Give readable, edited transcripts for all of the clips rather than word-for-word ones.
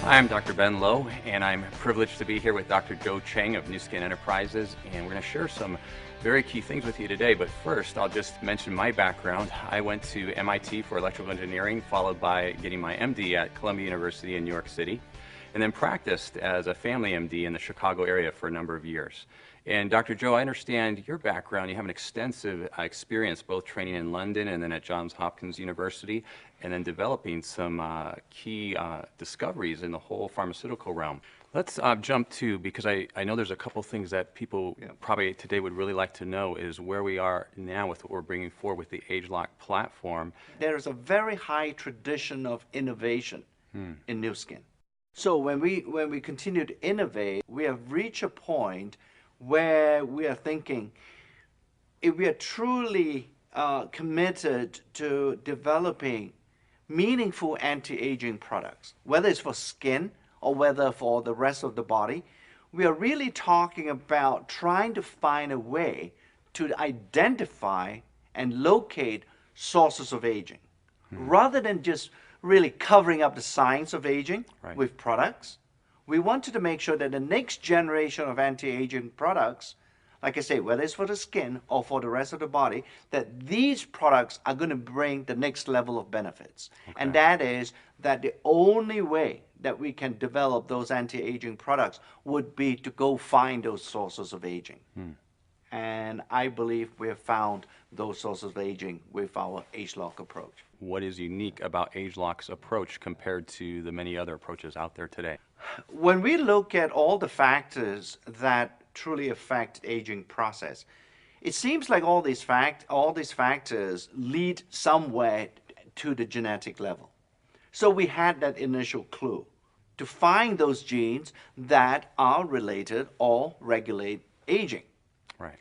Hi, I'm Dr. Ben Lowe, and I'm privileged to be here with Dr. Joe Chang of Nu Skin Enterprises, and we're going to share some very key things with you today. But first, I'll just mention my background. I went to MIT for electrical engineering, followed by getting my MD at Columbia University in New York City, and then practiced as a family MD in the Chicago area for a number of years. And Dr. Joe, I understand your background. You have an extensive experience both training in London and then at Johns Hopkins University, and then developing some key discoveries in the whole pharmaceutical realm. Let's jump to, because I know there's a couple things that people probably today would really like to know, is where we are now with what we're bringing forward with the ageLOC platform. There is a very high tradition of innovation in Nu Skin. So when we continue to innovate, we have reached a point where we are thinking, if we are truly committed to developing meaningful anti-aging products, whether it's for skin or whether for the rest of the body, we are really talking about trying to find a way to identify and locate sources of aging, rather than just really covering up the science of aging with products. We wanted to make sure that the next generation of anti-aging products, like I say, whether it's for the skin or for the rest of the body, that these products are going to bring the next level of benefits. And that is that the only way that we can develop those anti-aging products would be to go find those sources of aging. And I believe we have found those sources of aging with our ageLOC approach. What is unique about ageLOC's approach compared to the many other approaches out there today? When we look at all the factors that truly affect aging process, it seems like all these factors lead somewhere to the genetic level. So we had that initial clue to find those genes that are related or regulate aging. Right.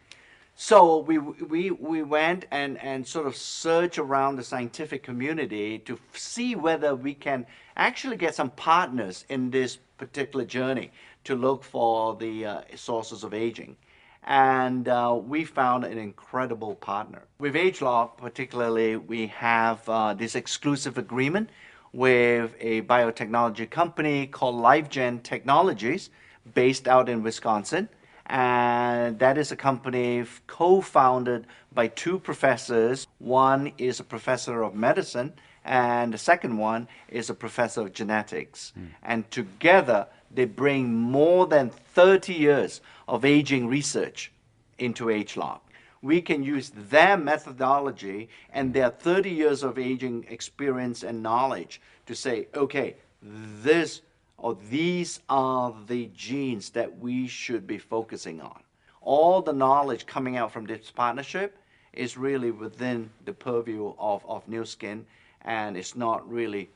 So we went and sort of searched around the scientific community to see whether we can actually get some partners in this particular journey to look for the sources of aging. And we found an incredible partner. With ageLOC particularly, we have this exclusive agreement with a biotechnology company called LifeGen Technologies based out in Wisconsin. And that is a company co-founded by two professors. One is a professor of medicine, and the second one is a professor of genetics. And together, they bring more than 30 years of aging research into ageLOC. We can use their methodology and their 30 years of aging experience and knowledge to say, okay, this or these are the genes that we should be focusing on. All the knowledge coming out from this partnership is really within the purview of Nu Skin, and it's not really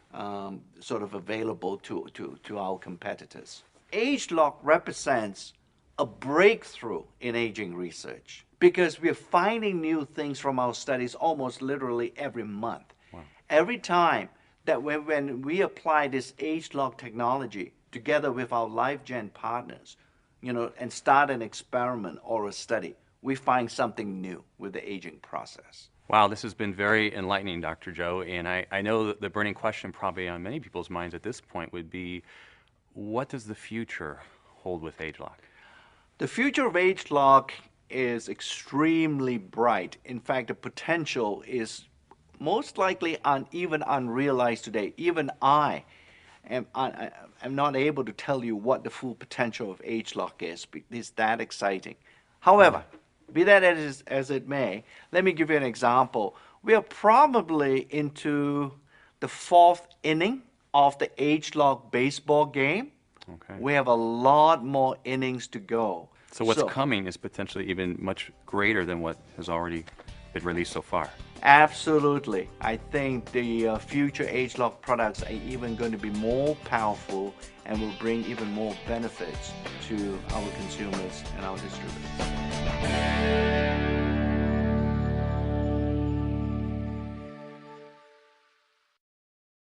sort of available to our competitors. ageLOC represents a breakthrough in aging research because we're finding new things from our studies almost literally every month. Wow. Every time that when we apply this ageLOC technology together with our LifeGen partners, and start an experiment or a study, we find something new with the aging process. Wow, this has been very enlightening, Dr. Joe, and I know that the burning question probably on many people's minds at this point would be, what does the future hold with ageLOC? The future of ageLOC is extremely bright. In fact, the potential is most likely even unrealized today. Even I am not able to tell you what the full potential of ageLOC is. It's that exciting. However, be that as it may, let me give you an example. We are probably into the fourth inning of the ageLOC baseball game. Okay. We have a lot more innings to go. So what's coming is potentially even much greater than what has already been released so far. Absolutely. I think the future ageLOC products are even going to be more powerful and will bring even more benefits to our consumers and our distributors.